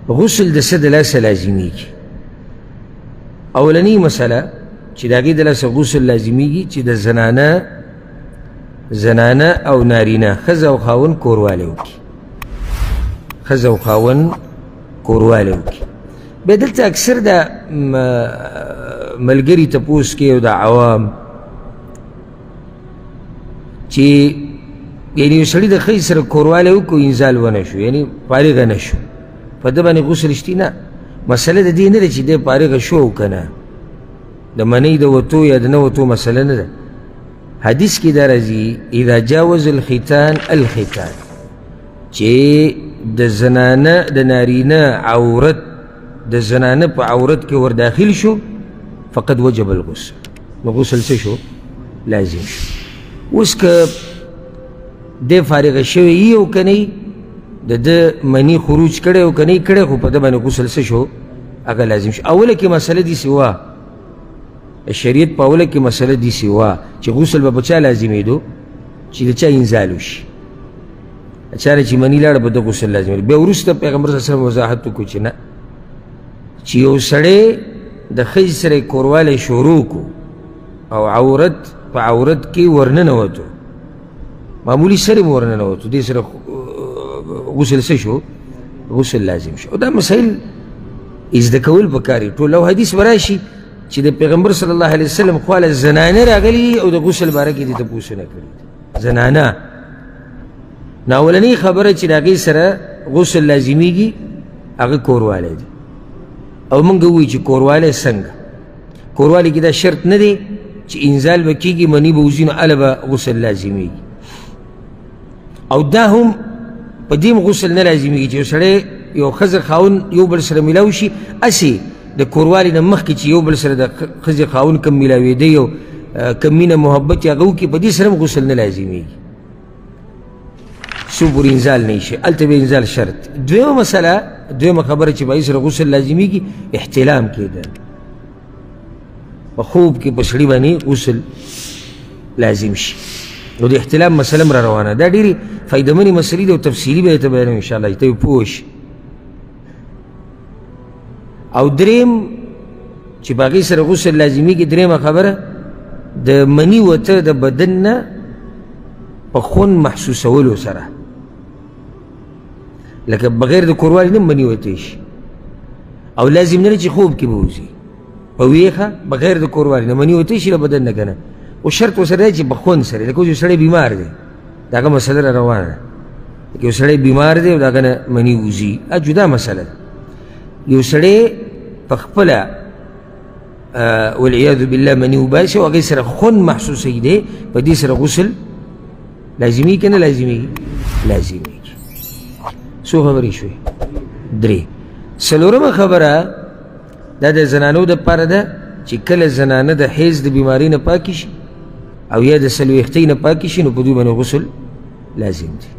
غسل د څه د لاسه لازمیږي؟ اولنۍ مسله چې د هغې د لاسه غسل لازمیږي چې د زنانه او نارینه ښځه او خاوند کوروالی وکړي، ښځه او خاوند کوروالی وکړي. بیا دلته اکثر د ملګري تپوس کوي او د عوام چې یعنې یو سړي د ښځې سره کوروالی وکړو انزال ونه شو، یعنې فارغه نه شو، په ده باندې غسل شتي؟ نه، مسله د دې نه ده چې دی فارغه شو او که نه، د منۍ د وتو یا د نه وتو مسله نه ده. حدیث کې دا راځي اذا جاوز الختان چې د زنانه د نارینه عورت د زنانه په عورت کې ور داخل شو فقد وجب الغسل، نو غسل څه شو؟ لازم شو. اوس که دی فارغه شوی یي او که نه د ده منی خروج کړی او که نه کړی، خو په ده باندې غسل څه شو؟ هغه لازم شو. اوله کې مسله داسې وه، شریعت په اوله کې مسله داسې وه چې غسل به په چا لازمېدو؟ چې د چا انزال وشي، چا نه چې مني لاړه په ده غسل لازمېدو. بیا وروسته پیغمبر صلی الله علیه وسلم وضاحت وکړو چې نه، چې یو سړی د ښځې سره کوروالی شروع کو او عورت په عورت کې ورننوتو، معمولي سر یې ورننوتو، دې سره غسل څه شو؟ غسل لازم شو. او دا مسایل زده کول پکار دي ټول. او حدیث به راشي چې د پیغمبر صلی الله علیه وسلم خواله زنانه راغلي او د غسل باره کې دې تپوسونه کړي زنانه. نو اولنۍ خبره چې د هغې سره غسل لازمیږي هغه کوروالی دی. او موږ ووایو چې کوروالی څنګه؟ کوروالی کې دا شرط نه دی چې انزال به کېږي مني به وځي نو هله به غسل لازمیږي. او دا هم په دې غسل نه لازمیږي چې یو سړی یو ښځه خاوند یو بل سره میلاو شي، هسې د کوروالي نه مخکې چې یو بل سره د ښځې خاوند کم میلاوېدی او کم مینه محبت یې هغه وکړي، په دې سره هم غسل نه لازمیږي څو پورې انزال نه شي، هلته به انزال شرط. دویمه مسله، دویمه خبره چې به سره غسل لازمیږي احتلام کېدل، په خوب کې په سړي باندې غسل لازم شي. نو د احتلام مسله هم را روانه ده، ډېرې فایدهمنې مسلې دي او تفصیلي به یې ته بیانوم انشاءالله چې ته یې پوه شي. او دریم چې په هغې سره غسل لازمیږي، دریمه خبره د مني وته د بدن نه په خون محسوسولو سره، لکه بغیر د کوروالي نه مني وتی شي، او لازم نه چې خوب کې به وځي په ویښه بغیر د کوروالي نه مني وتی شي له بدن نه که نه، او شرط ورسره دی چې په خوند سره، لکه اوس یو سړی بیمار دی د هغه مسله را روانه ده، لکه یو سړی بیمار دی او د هغه نه مني وځي، دا جدا مسله ده. یو سړی په خپله والعیاذ بالله مني وباسي او هغې سره خوند محسوسوي دی، په دې سره غسل لازمي که نه لازمیږي؟ لازمیږي. څو خبرې شوې؟ درې. څلورمه خبره دا د زنانو دپاره ده چې کله زنانه د حیض د بیمارۍ نه پاکې شي او یا د څلوېښتۍ نه پاکې شي، نو په دوی باندې غسل لازم دی.